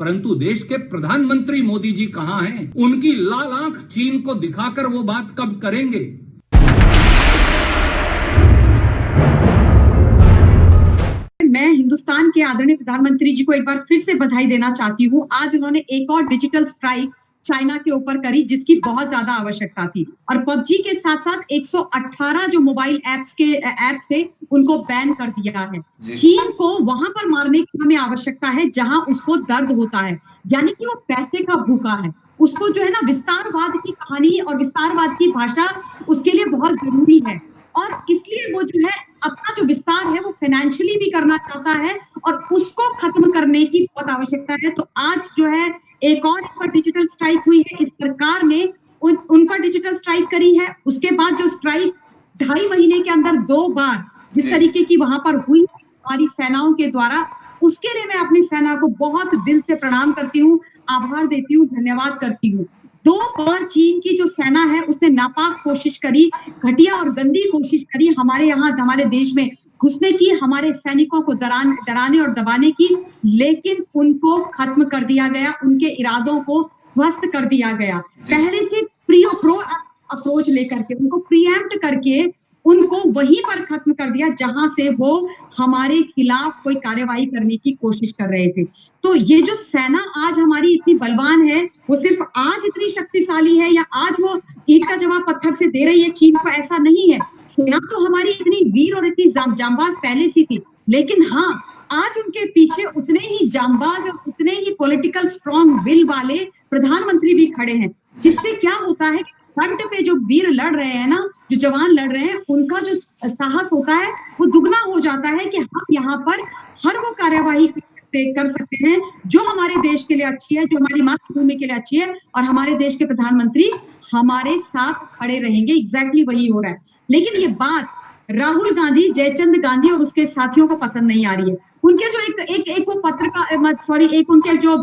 परंतु देश के प्रधानमंत्री मोदी जी कहां हैं? उनकी लाल आंख चीन को दिखाकर वो बात कब करेंगे? मैं हिंदुस्तान के आदरणीय प्रधानमंत्री जी को एक बार फिर से बधाई देना चाहती हूँ। आज उन्होंने एक और डिजिटल स्ट्राइक चाइना के ऊपर करी, जिसकी बहुत ज्यादा आवश्यकता थी। और पबजी के साथ साथ 118 जो मोबाइल ऐप्स थे उनको बैन कर दिया है। चीन को वहां पर मारने की हमें आवश्यकता है जहां उसको दर्द होता है, यानी कि वो पैसे का भूखा है। उसको जो है ना, विस्तारवाद की कहानी और विस्तारवाद की भाषा उसके लिए बहुत जरूरी है। और इसलिए वो जो है अपना जो विस्तार है वो फाइनेंशियली भी करना चाहता है और उसको खत्म करने की बहुत आवश्यकता है। तो आज जो है एक और पर डिजिटल स्ट्राइक हुई है। इस सरकार ने उन पर डिजिटल स्ट्राइक करी है। उसके बाद जो स्ट्राइक 2.5 महीने के अंदर 2 बार जिस तरीके की वहां पर हुई हमारी सेनाओं के द्वारा, उसके लिए मैं अपनी सेना को बहुत दिल से प्रणाम करती हूँ, आभार देती हूँ, धन्यवाद करती हूँ। 2 बार चीन की जो सेना है उसने नापाक कोशिश करी, घटिया और गंदी कोशिश करी हमारे यहाँ हमारे देश में घुसने की, हमारे सैनिकों को डराने और दबाने की, लेकिन उनको खत्म कर दिया गया, उनके इरादों को ध्वस्त कर दिया गया। पहले से प्रो अप्रोच लेकर के उनको प्रीएम्प्ट करके उनको वहीं पर खत्म कर दिया जहां से वो हमारे खिलाफ कोई कार्यवाही करने की कोशिश कर रहे थे। तो ये जो सेना आज हमारी इतनी बलवान है, वो सिर्फ आज इतनी शक्तिशाली है या आज वो ईंट का जवाब पत्थर से दे रही है चीन को, ऐसा नहीं है। सेना तो हमारी इतनी वीर और इतनी जांबाज पहले से थी, लेकिन हाँ, आज उनके पीछे उतने ही जांबाज और उतने ही पॉलिटिकल स्ट्रॉन्ग विल वाले प्रधानमंत्री भी खड़े हैं, जिससे क्या होता है, फ्रंट पे जो वीर लड़ रहे हैं ना, जो जवान लड़ रहे हैं, उनका जो साहस होता है वो दुगना हो जाता है कि हम यहाँ पर हर वो कार्यवाही कर सकते हैं जो हमारे देश के लिए अच्छी है, जो हमारी मातृभूमि के लिए अच्छी है, और हमारे देश के प्रधानमंत्री हमारे साथ खड़े रहेंगे। एग्जैक्टली वही हो रहा है। लेकिन ये बात राहुल गांधी, जयचंद गांधी और उसके साथियों को पसंद नहीं आ रही है। उनके जो एक वो पत्रकार एक उनके जो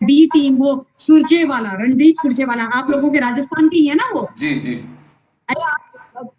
बी टीम, वो सुरजेवाला, रणदीप सुरजेवाला, आप लोगों के राजस्थान के ही है ना वो? जी जी।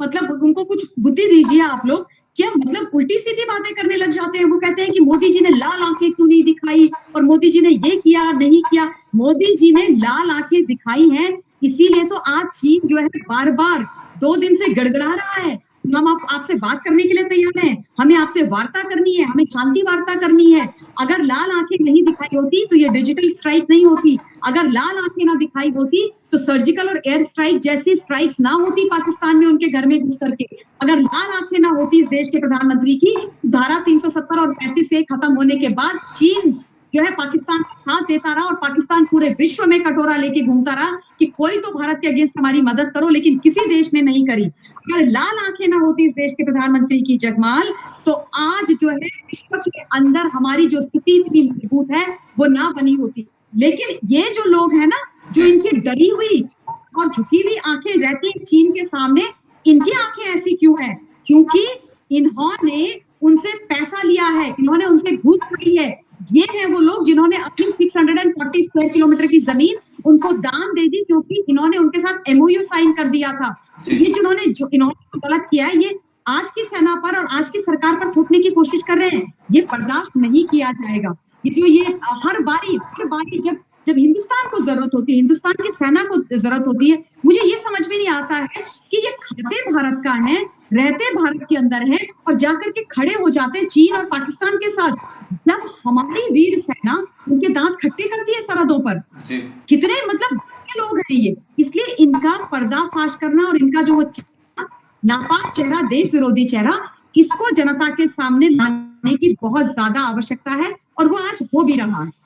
मतलब उनको कुछ बुद्धि दीजिए आप लोग। क्या मतलब उल्टी सीधी बातें करने लग जाते हैं। वो कहते हैं कि मोदी जी ने लाल आंखें क्यों नहीं दिखाई और मोदी जी ने ये किया नहीं किया। मोदी जी ने लाल आंखें दिखाई हैं, इसीलिए तो आज चीन जो है बार बार 2 दिन से गड़गड़ा रहा है। हम आपसे बात करने के लिए तैयार हैं, हमें आपसे वार्ता करनी है, हमें शांति वार्ता करनी है। अगर लाल आंखें नहीं दिखाई होती तो ये डिजिटल स्ट्राइक नहीं होती। अगर लाल आंखें ना दिखाई होती तो सर्जिकल और एयर स्ट्राइक जैसी स्ट्राइक्स ना होती पाकिस्तान में उनके घर में घुस करके। अगर लाल आंखें ना होती इस देश के प्रधानमंत्री की, धारा 370 और 35 से खत्म होने के बाद चीन जो है पाकिस्तान का साथ देता रहा और पाकिस्तान पूरे विश्व में कटोरा लेके घूमता रहा कि कोई तो भारत के अगेंस्ट हमारी मदद करो, लेकिन किसी देश ने नहीं करी। अगर लाल आंखें ना होती इस देश के प्रधानमंत्री की जगमाल, तो आज जो है विश्व के अंदर हमारी जो स्थिति इतनी मजबूत है वो ना बनी होती। लेकिन ये जो लोग हैं ना, जो इनकी डरी हुई और झुकी हुई आंखें रहती है चीन के सामने, इनकी आंखें ऐसी क्यों है? क्योंकि इन्होंने उनसे पैसा लिया है, इन्होंने उनसे घूस खाई है। ये है वो लोग जिन्होंने अपनी 640 स्क्वायर किलोमीटर की जमीन उनको दान दे दी, क्योंकि इन्होंने उनके साथ MOU साइन कर दिया था। ये इन्होंने गलत किया है, ये आज की सेना पर और आज की सरकार पर थोपने की कोशिश कर रहे हैं। ये बर्दाश्त नहीं किया जाएगा। ये हर बारी जब हिंदुस्तान को जरूरत होती है, हिंदुस्तान की सेना को जरूरत होती है, मुझे ये समझ में नहीं आता है कि ये खाते भारत का है, रहते भारत के अंदर है और जाकर के खड़े हो जाते हैं चीन और पाकिस्तान के साथ। जब हमारी वीर सेना उनके दांत खट्टे करती है सरहदों पर, कितने मतलब लोग हैं ये। इसलिए इनका पर्दाफाश करना और इनका जो नापाक चेहरा, देश विरोधी चेहरा, इसको जनता के सामने लाने की बहुत ज्यादा आवश्यकता है और वो आज हो भी रहा है।